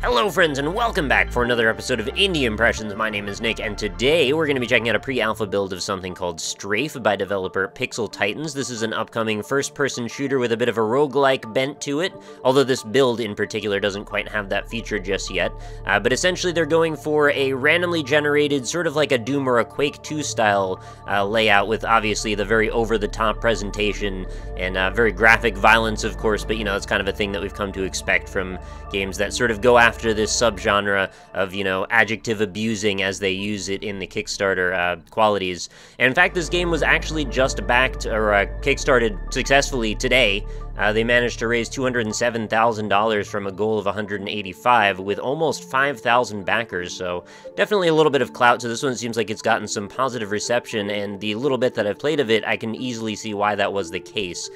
Hello friends and welcome back for another episode of Indie Impressions. My name is Nick and today we're going to be checking out a pre-alpha build of something called Strafe by developer Pixel Titans. This is an upcoming first-person shooter with a bit of a roguelike bent to it, although this build in particular doesn't quite have that feature just yet. But essentially they're going for a randomly generated, sort of like a Doom or a Quake 2 style layout with obviously the very over-the-top presentation and very graphic violence of course, but you know, it's kind of a thing that we've come to expect from games that sort of go after this subgenre of, you know, adjective abusing as they use it in the Kickstarter qualities. And in fact, this game was actually just backed, or kickstarted successfully today. They managed to raise $207,000 from a goal of $185,000 with almost 5,000 backers, so definitely a little bit of clout. So this one seems like it's gotten some positive reception, and the little bit that I've played of it, I can easily see why that was the case.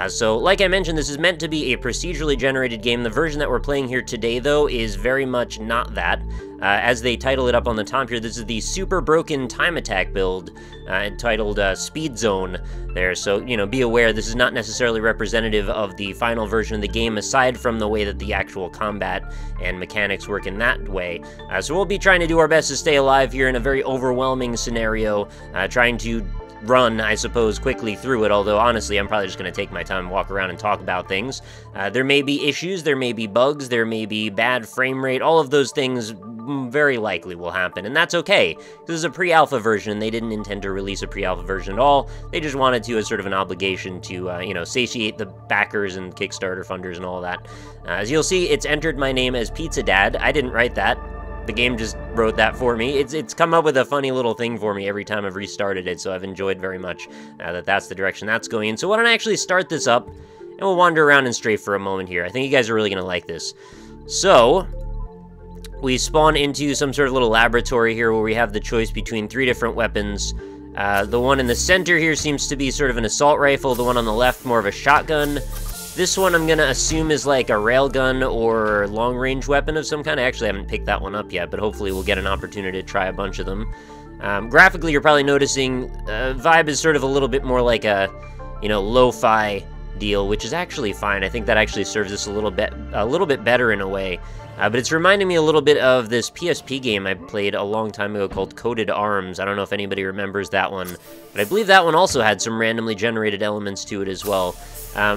So, like I mentioned, this is meant to be a procedurally generated game. The version that we're playing here today, though, is very much not that. As they title it up on the top here, this is the Super Broken Time Attack build, entitled Speed Zone there. So, you know, be aware, this is not necessarily representative of the final version of the game, aside from the way that the actual combat and mechanics work in that way. So we'll be trying to do our best to stay alive here in a very overwhelming scenario, trying to run, I suppose, quickly through it, although honestly I'm probably just going to take my time and walk around and talk about things. There may be issues, there may be bugs, there may be bad frame rate, all of those things very likely will happen, and that's okay. This is a pre-alpha version, they didn't intend to release a pre-alpha version at all, they just wanted to as sort of an obligation to, you know, satiate the backers and Kickstarter funders and all that. As you'll see, it's entered my name as Pizza Dad. I didn't write that. The game just wrote that for me. It's come up with a funny little thing for me every time I've restarted it, so I've enjoyed very much that that's the direction that's going in. So why don't I actually start this up, and we'll wander around and strafe for a moment here. I think you guys are really going to like this. So, we spawn into some sort of little laboratory here where we have the choice between 3 different weapons. The one in the center here seems to be sort of an assault rifle, the one on the left more of a shotgun. This one I'm gonna assume is like a railgun or long-range weapon of some kind. I actually haven't picked that one up yet, but hopefully we'll get an opportunity to try a bunch of them. Graphically, you're probably noticing vibe is sort of a little bit more like a, you know, lo-fi deal, which is actually fine. I think that actually serves this a little bit better in a way. But it's reminding me a little bit of this PSP game I played a long time ago called Coded Arms. I don't know if anybody remembers that one, but I believe that one also had some randomly generated elements to it as well.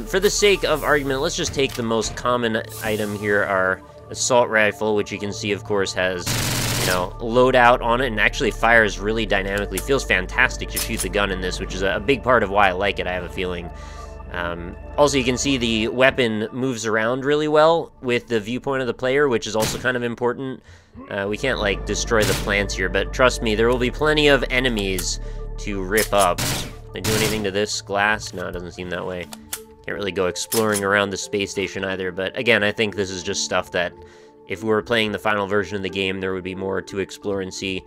For the sake of argument, let's just take the most common item here, our assault rifle, which you can see, of course, has, you know, loadout on it and actually fires really dynamically. Feels fantastic to shoot the gun in this, which is a big part of why I like it, I have a feeling. Also, you can see the weapon moves around really well with the viewpoint of the player, which is also kind of important. We can't, like, destroy the plants here, but trust me, there will be plenty of enemies to rip up. Can I do anything to this glass? No, it doesn't seem that way. Can't really go exploring around the space station either, but again, I think this is just stuff that if we were playing the final version of the game, there would be more to explore and see.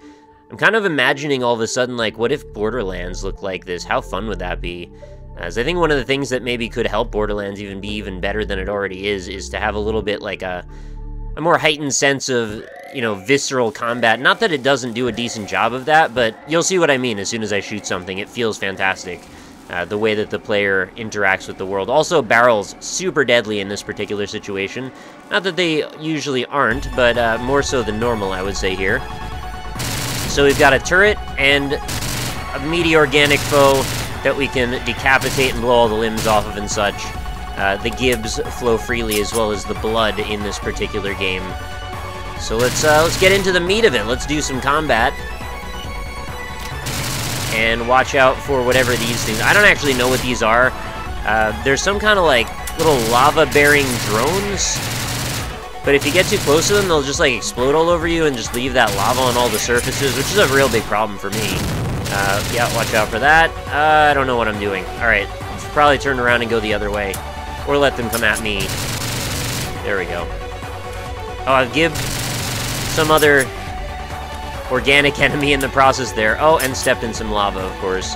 I'm kind of imagining all of a sudden, like, what if Borderlands looked like this? How fun would that be? As I think one of the things that maybe could help Borderlands even be even better than it already is to have a little bit like a more heightened sense of, you know, visceral combat. Not that it doesn't do a decent job of that, but you'll see what I mean as soon as I shoot something. It feels fantastic. The way that the player interacts with the world. Also, barrels, super deadly in this particular situation. Not that they usually aren't, but more so than normal, I would say here. So we've got a turret and a meaty organic foe that we can decapitate and blow all the limbs off of and such. The gibs flow freely as well as the blood in this particular game. So let's get into the meat of it. Let's do some combat. And watch out for whatever these things... I don't actually know what these are. There's some kind of, like, little lava-bearing drones. But if you get too close to them, they'll just, like, explode all over you and just leave that lava on all the surfaces, which is a real big problem for me. Yeah, watch out for that. I don't know what I'm doing. Alright, should probably turn around and go the other way. Or let them come at me. There we go. Oh, I've given some other organic enemy in the process there. Oh, and stepped in some lava, of course.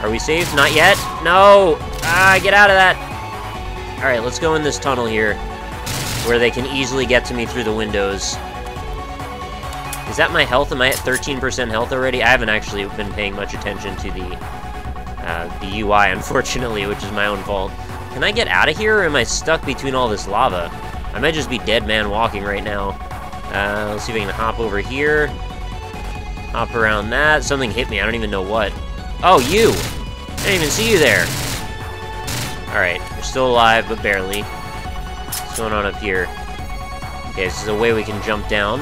Are we safe? Not yet? No! Ah, get out of that! Alright, let's go in this tunnel here, where they can easily get to me through the windows. Is that my health? Am I at 13% health already? I haven't actually been paying much attention to the UI, unfortunately, which is my own fault. Can I get out of here, or am I stuck between all this lava? I might just be dead man walking right now. Let's see if I can hop over here. Hop around that. Something hit me. I don't even know what. Oh, you! I didn't even see you there. Alright, you're still alive, but barely. What's going on up here? Okay, this is a way we can jump down.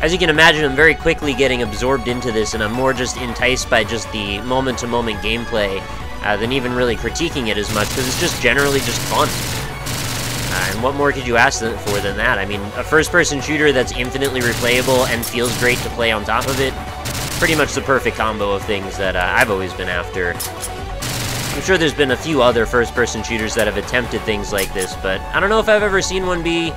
As you can imagine, I'm very quickly getting absorbed into this, and I'm more just enticed by just the moment-to-moment gameplay than even really critiquing it as much, because it's just generally just fun. And what more could you ask for than that? I mean, a first-person shooter that's infinitely replayable and feels great to play on top of it, pretty much the perfect combo of things that I've always been after. I'm sure there's been a few other first-person shooters that have attempted things like this, but I don't know if I've ever seen one be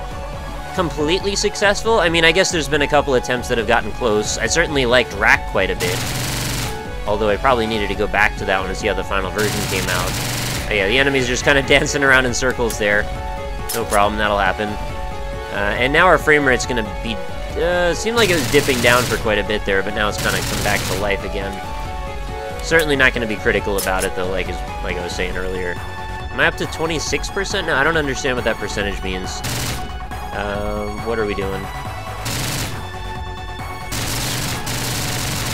completely successful. I mean, I guess there's been a couple attempts that have gotten close. I certainly liked Rack quite a bit, although I probably needed to go back to that one to see how the final version came out. But yeah, the enemies are just kind of dancing around in circles there. No problem, that'll happen. And now our frame rate's gonna be... seemed like it was dipping down for quite a bit there, but now it's kind of come back to life again. Certainly not going to be critical about it, though, like I was saying earlier. Am I up to 26%? No, I don't understand what that percentage means. What are we doing?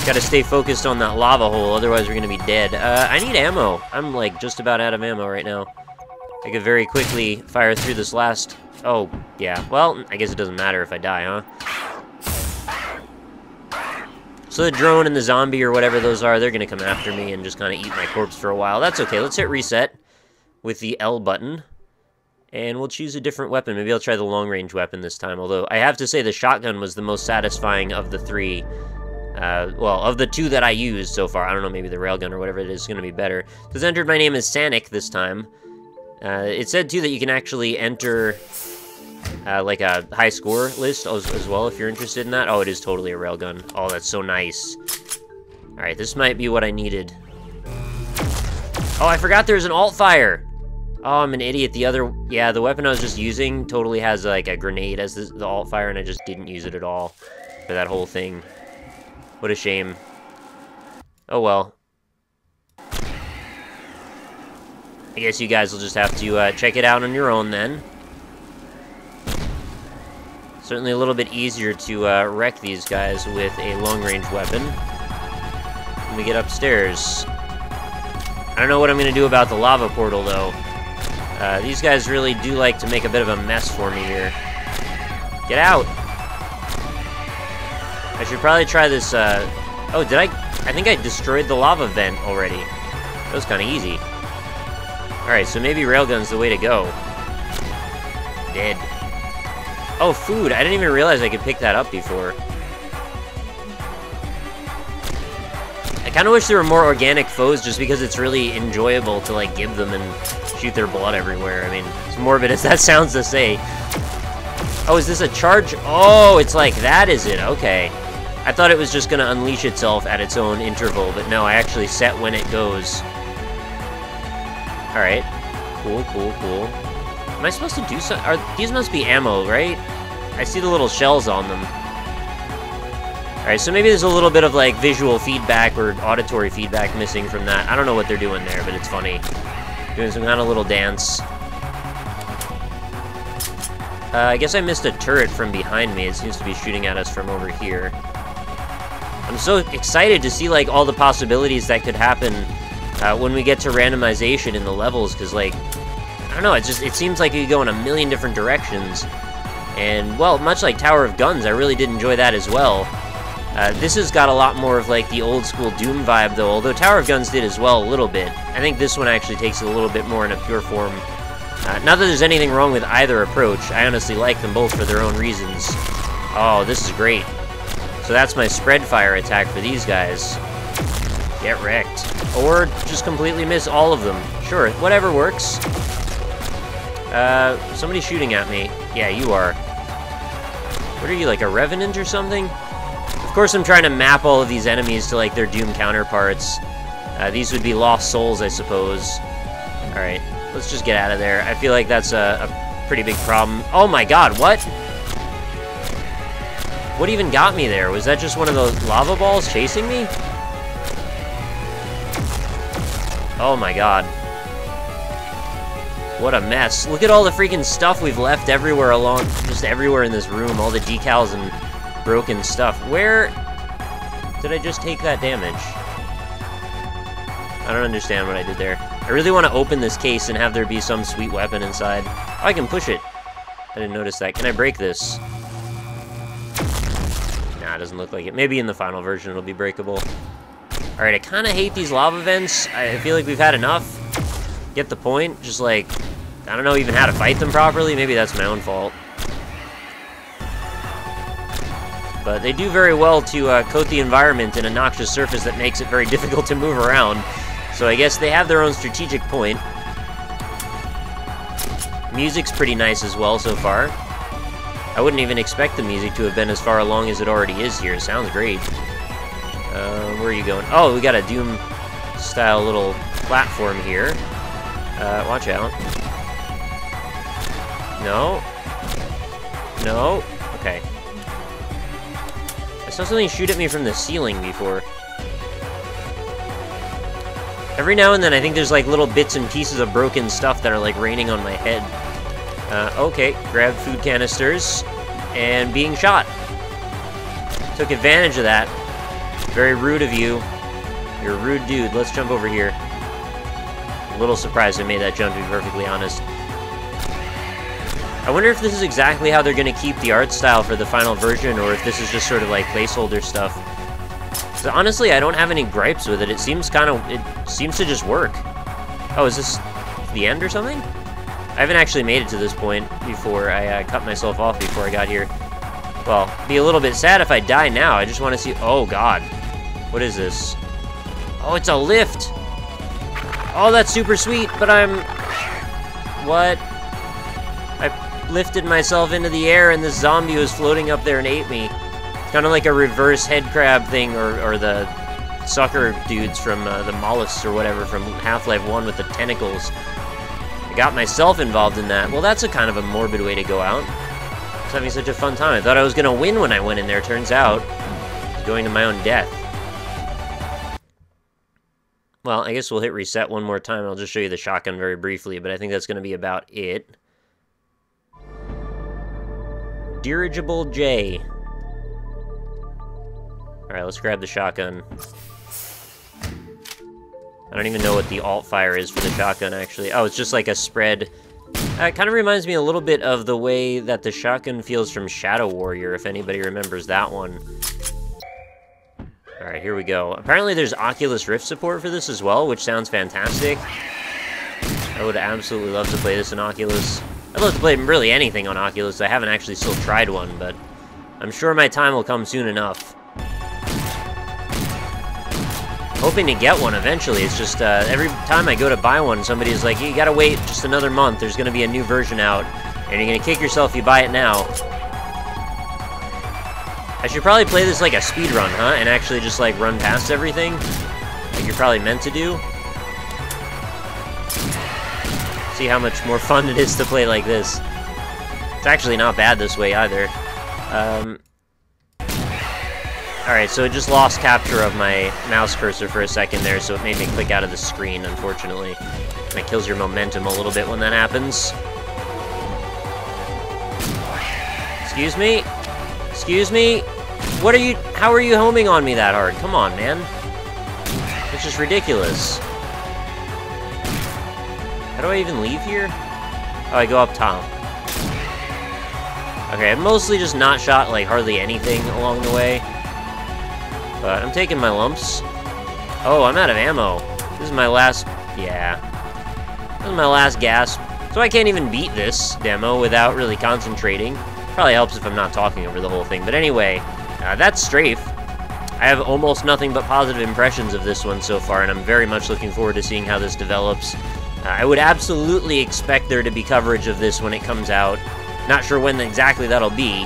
Gotta stay focused on that lava hole, otherwise we're going to be dead. I need ammo. I'm, like, just about out of ammo right now. I could very quickly fire through this last... Oh, yeah. Well, I guess it doesn't matter if I die, huh? So the drone and the zombie or whatever those are, they're going to come after me and just kind of eat my corpse for a while. That's okay. Let's hit reset with the L button. And we'll choose a different weapon. Maybe I'll try the long-range weapon this time. Although, I have to say the shotgun was the most satisfying of the three. Well, of the two that I used so far. I don't know, maybe the railgun or whatever it is going to be better. It says entered my name is Sanic this time. It said, too, that you can actually enter... like a high score list as well, if you're interested in that. Oh, it is totally a railgun. Oh, that's so nice. Alright, this might be what I needed. Oh, I forgot there's an alt fire! Oh, I'm an idiot. The weapon I was just using totally has, like, a grenade as the alt fire, and I just didn't use it at all for that whole thing. What a shame. Oh, well. I guess you guys will just have to check it out on your own, then. Certainly a little bit easier to wreck these guys with a long-range weapon. When we get upstairs. I don't know what I'm going to do about the lava portal, though. These guys really do like to make a bit of a mess for me here. Get out! I should probably try this, Oh, did I think I destroyed the lava vent already. That was kind of easy. Alright, so maybe railgun's the way to go. Dead. Oh, food! I didn't even realize I could pick that up before. I kind of wish there were more organic foes just because it's really enjoyable to, like, give them and shoot their blood everywhere. I mean, as morbid as that sounds to say. Oh, is this a charge? Oh, it's like that, is it? Okay. I thought it was just going to unleash itself at its own interval, but no, I actually set when it goes. Alright. Cool, cool, cool. Am I supposed to do something? These must be ammo, right? I see the little shells on them. Alright, so maybe there's a little bit of, like, visual feedback or auditory feedback missing from that. I don't know what they're doing there, but it's funny. Doing some kind of little dance. I guess I missed a turret from behind me. It seems to be shooting at us from over here. I'm so excited to see, like, all the possibilities that could happen when we get to randomization in the levels, because, like, I don't know, it seems like you could go in a million different directions. And, well, much like Tower of Guns, I really did enjoy that as well. This has got a lot more of, like, the old-school Doom vibe, though, although Tower of Guns did as well a little bit. I think this one actually takes it a little bit more in a pure form. Not that there's anything wrong with either approach. I honestly like them both for their own reasons. Oh, this is great. So that's my spread fire attack for these guys. Get wrecked. Or just completely miss all of them. Sure, whatever works. Somebody's shooting at me. Yeah, you are. What are you, like a revenant or something? Of course I'm trying to map all of these enemies to, like, their Doom counterparts. These would be lost souls, I suppose. Alright, let's just get out of there. I feel like that's a pretty big problem. Oh my god, what? What even got me there? Was that just one of those lava balls chasing me? Oh my god. What a mess. Look at all the freaking stuff we've left everywhere along, just everywhere in this room. All the decals and broken stuff. Where did I just take that damage? I don't understand what I did there. I really want to open this case and have there be some sweet weapon inside. Oh, I can push it. I didn't notice that. Can I break this? Nah, it doesn't look like it. Maybe in the final version it'll be breakable. Alright, I kind of hate these lava vents. I feel like we've had enough. Get the point? Just like, I don't know even how to fight them properly. Maybe that's my own fault. But they do very well to coat the environment in a noxious surface that makes it very difficult to move around. So I guess they have their own strategic point. Music's pretty nice as well so far. I wouldn't even expect the music to have been as far along as it already is here. It sounds great. Where are you going? Oh, we got a Doom-style little platform here. Watch out. No. No. Okay. I saw something shoot at me from the ceiling before. Every now and then I think there's like little bits and pieces of broken stuff that are like raining on my head. Okay, grab food canisters and being shot. Took advantage of that. Very rude of you. You're a rude dude. Let's jump over here. A little surprised I made that jump, to be perfectly honest. I wonder if this is exactly how they're going to keep the art style for the final version, or if this is just sort of like placeholder stuff. So honestly, I don't have any gripes with it. It seems to just work. Oh, is this the end or something? I haven't actually made it to this point before. I cut myself off before I got here. Well, be a little bit sad if I die now. I just want to see... Oh, God. What is this? Oh, it's a lift! Oh, that's super sweet, but I'm... What? I lifted myself into the air and this zombie was floating up there and ate me. It's kind of like a reverse head crab thing, or the sucker dudes from the mollusks or whatever from Half-Life 1 with the tentacles. I got myself involved in that. Well, that's a kind of a morbid way to go out. I was having such a fun time. I thought I was going to win when I went in there. Turns out, I was going to my own death. Well, I guess we'll hit reset one more time. I'll just show you the shotgun very briefly, but I think that's going to be about it. Dirigible J. Alright, let's grab the shotgun. I don't even know what the alt fire is for the shotgun, actually. Oh, it's just like a spread. It kind of reminds me a little bit of the way that the shotgun feels from Shadow Warrior, if anybody remembers that one. Alright, here we go. Apparently there's Oculus Rift support for this as well, which sounds fantastic. I would absolutely love to play this in Oculus. I'd love to play really anything on Oculus. I haven't actually still tried one, but I'm sure my time will come soon enough. Hoping to get one eventually. It's just every time I go to buy one, somebody's like, you gotta wait just another month. There's gonna be a new version out, and you're gonna kick yourself if you buy it now. I should probably play this like a speedrun, huh? And actually just like run past everything, like you're probably meant to do. See how much more fun it is to play like this. It's actually not bad this way either. Alright, so it just lost capture of my mouse cursor for a second there, so it made me click out of the screen, unfortunately. That kills your momentum a little bit when that happens. Excuse me? Excuse me? What are you... How are you homing on me that hard? Come on, man. It's just ridiculous. How do I even leave here? Oh, I go up top. Okay, I've mostly just not shot, like, hardly anything along the way. But I'm taking my lumps. Oh, I'm out of ammo. This is my last... Yeah. This is my last gasp. So I can't even beat this demo without really concentrating. Probably helps if I'm not talking over the whole thing. But anyway, that's Strafe. I have almost nothing but positive impressions of this one so far, and I'm very much looking forward to seeing how this develops. I would absolutely expect there to be coverage of this when it comes out. Not sure when exactly that'll be.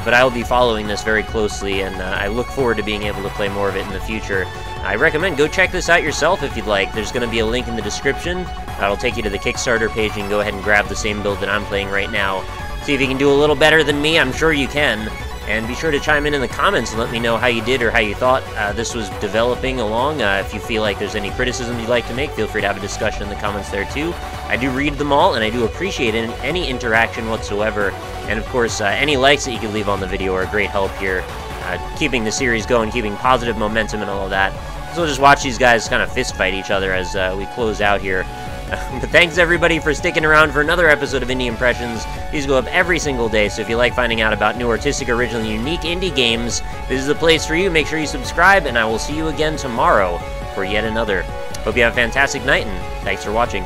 But I'll be following this very closely, and I look forward to being able to play more of it in the future. I recommend go check this out yourself if you'd like. There's going to be a link in the description. That'll take you to the Kickstarter page, and go ahead and grab the same build that I'm playing right now. See if you can do a little better than me. I'm sure you can. And be sure to chime in the comments and let me know how you did or how you thought this was developing along. If you feel like there's any criticisms you'd like to make, feel free to have a discussion in the comments there too. I do read them all, and I do appreciate any interaction whatsoever. And of course, any likes that you can leave on the video are a great help here, keeping the series going, keeping positive momentum and all of that. So we'll just watch these guys kind of fist fight each other as we close out here. But thanks everybody for sticking around for another episode of Indie Impressions. These go up every single day, so if you like finding out about new artistic, original, and unique indie games, this is the place for you. Make sure you subscribe, and I will see you again tomorrow for yet another. Hope you have a fantastic night, and thanks for watching.